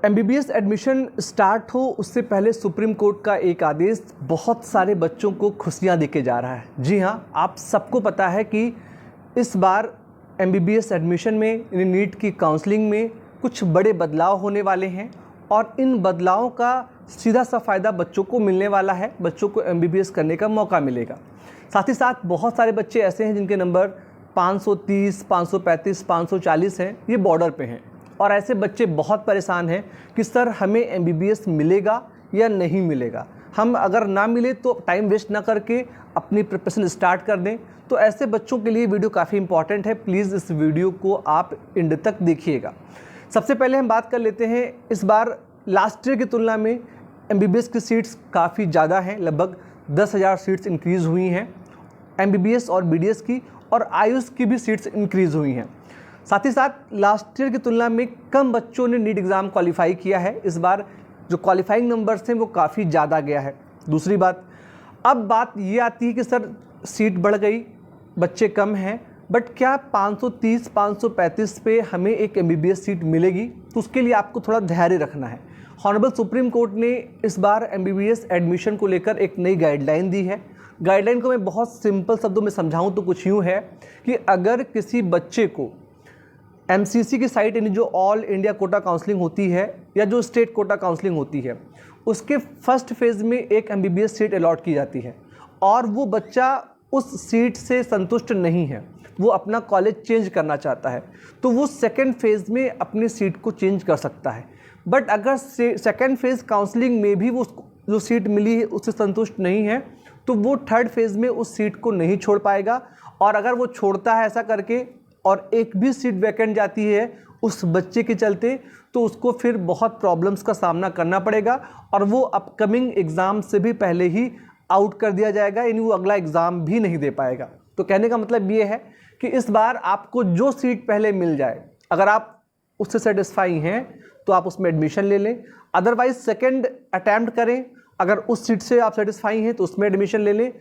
MBBS admission start हो उससे पहले सुप्रीम कोर्ट का एक आदेश बहुत सारे बच्चों को खुशियां देके जा रहा है। जी हाँ, आप सबको पता है कि इस बार एमबीबीएस एडमिशन में यानी नीट की काउंसलिंग में कुछ बड़े बदलाव होने वाले हैं और इन बदलावों का सीधा सा फ़ायदा बच्चों को मिलने वाला है। बच्चों को एमबीबीएस करने का मौका मिलेगा। साथ ही साथ बहुत सारे बच्चे ऐसे हैं जिनके नंबर 530, 535, 540 हैं, ये बॉर्डर पे हैं और ऐसे बच्चे बहुत परेशान हैं कि सर हमें एमबीबीएस मिलेगा या नहीं मिलेगा। हम अगर ना मिले तो टाइम वेस्ट ना करके अपनी प्रिपरेशन स्टार्ट कर दें। तो ऐसे बच्चों के लिए वीडियो काफ़ी इंपॉर्टेंट है। प्लीज़ इस वीडियो को आप एंड तक देखिएगा। सबसे पहले हम बात कर लेते हैं, इस बार लास्ट ईयर की तुलना में एमबीबीएस की सीट्स काफ़ी ज़्यादा हैं। लगभग 10,000 सीट्स इंक्रीज़ हुई हैं एमबीबीएस और बीडीएस की, और आयुष की भी सीट्स इंक्रीज़ हुई हैं। साथ ही साथ लास्ट ईयर की तुलना में कम बच्चों ने नीट एग्ज़ाम क्वालिफाई किया है। इस बार जो क्वालिफाइंग नंबर्स हैं वो काफ़ी ज़्यादा गया है। दूसरी बात, अब बात ये आती है कि सर सीट बढ़ गई, बच्चे कम हैं, बट क्या 530, 535 पे हमें एक एमबीबीएस सीट मिलेगी? तो उसके लिए आपको थोड़ा धैर्य रखना है। हॉनरेबल सुप्रीम कोर्ट ने इस बार एमबीबीएस एडमिशन को लेकर एक नई गाइडलाइन दी है। गाइडलाइन को मैं बहुत सिंपल शब्दों में समझाऊं तो कुछ यूँ है कि अगर किसी बच्चे को एमसीसी की साइट यानी जो ऑल इंडिया कोटा काउंसलिंग होती है या जो स्टेट कोटा काउंसलिंग होती है, उसके फर्स्ट फेज़ में एक एमबीबीएस सीट अलॉट की जाती है और वो बच्चा उस सीट से संतुष्ट नहीं है, वो अपना कॉलेज चेंज करना चाहता है, तो वो सेकेंड फेज़ में अपनी सीट को चेंज कर सकता है। बट अगर सेकेंड फेज़ काउंसलिंग में भी वो जो सीट मिली है उससे संतुष्ट नहीं है, तो वो थर्ड फेज़ में उस सीट को नहीं छोड़ पाएगा। और अगर वो छोड़ता है ऐसा करके और एक भी सीट वैकेंट जाती है उस बच्चे के चलते, तो उसको फिर बहुत प्रॉब्लम्स का सामना करना पड़ेगा और वो अपकमिंग एग्ज़ाम से भी पहले ही आउट कर दिया जाएगा, यानी वो अगला एग्ज़ाम भी नहीं दे पाएगा। तो कहने का मतलब ये है कि इस बार आपको जो सीट पहले मिल जाए, अगर आप उससे सेटिस्फाई हैं तो आप उसमें एडमिशन ले लें, अदरवाइज सेकेंड अटैम्प्ट करें। अगर उस सीट से आप सेटिस्फाई हैं तो उसमें एडमिशन ले लें,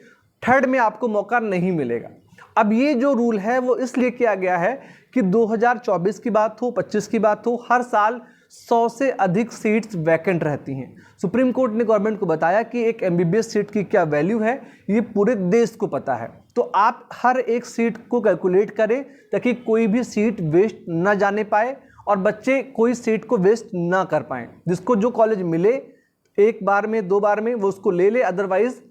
थर्ड में आपको मौका नहीं मिलेगा। अब ये जो रूल है वो इसलिए किया गया है कि 2024 की बात हो, 25 की बात हो, हर साल 100 से अधिक सीट्स वैकेंट रहती हैं। सुप्रीम कोर्ट ने गवर्नमेंट को बताया कि एक एमबीबीएस सीट की क्या वैल्यू है, ये पूरे देश को पता है। तो आप हर एक सीट को कैलकुलेट करें ताकि कोई भी सीट वेस्ट ना जाने पाए और बच्चे कोई सीट को वेस्ट ना कर पाएँ। जिसको जो कॉलेज मिले एक बार में, दो बार में, वो उसको ले ले, अदरवाइज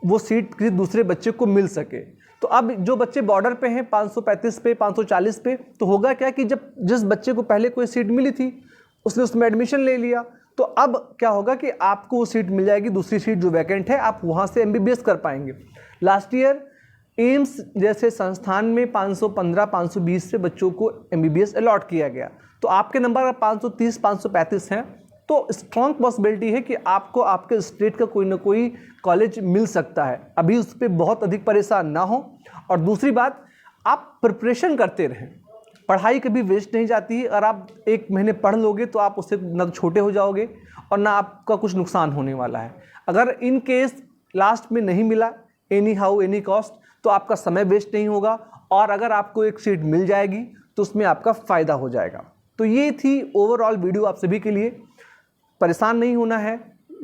वो सीट किसी दूसरे बच्चे को मिल सके। तो अब जो बच्चे बॉर्डर पे हैं 535 पे, 540 पे, तो होगा क्या कि जब जिस बच्चे को पहले कोई सीट मिली थी उसने उसमें एडमिशन ले लिया, तो अब क्या होगा कि आपको वो सीट मिल जाएगी, दूसरी सीट जो वैकेंट है आप वहाँ से एमबीबीएस कर पाएंगे। लास्ट ईयर एम्स जैसे संस्थान में 515, 520 से बच्चों को एमबीबीएस अलॉट किया गया। तो आपके नंबर अगर 530, 535 हैं तो स्ट्रॉन्ग पॉसिबिलिटी है कि आपको आपके स्टेट का कोई ना कोई कॉलेज मिल सकता है। अभी उस पर बहुत अधिक परेशान ना हो। और दूसरी बात, आप प्रिपरेशन करते रहें, पढ़ाई कभी वेस्ट नहीं जाती है। अगर आप एक महीने पढ़ लोगे तो आप उससे न छोटे हो जाओगे और ना आपका कुछ नुकसान होने वाला है। अगर इन केस लास्ट में नहीं मिला एनी हाउ एनी कॉस्ट, तो आपका समय वेस्ट नहीं होगा और अगर आपको एक सीट मिल जाएगी तो उसमें आपका फ़ायदा हो जाएगा। तो ये थी ओवरऑल वीडियो आप सभी के लिए। परेशान नहीं होना है,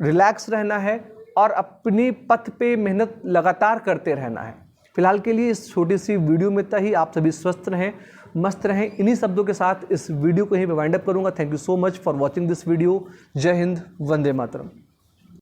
रिलैक्स रहना है और अपनी पथ पे मेहनत लगातार करते रहना है। फिलहाल के लिए इस छोटी सी वीडियो में ही आप सभी स्वस्थ रहें, मस्त रहें। इन्हीं शब्दों के साथ इस वीडियो को यहीं पे वाइंड अप करूँगा। Thank you so much for watching this video. जय हिंद, वंदे मातरम।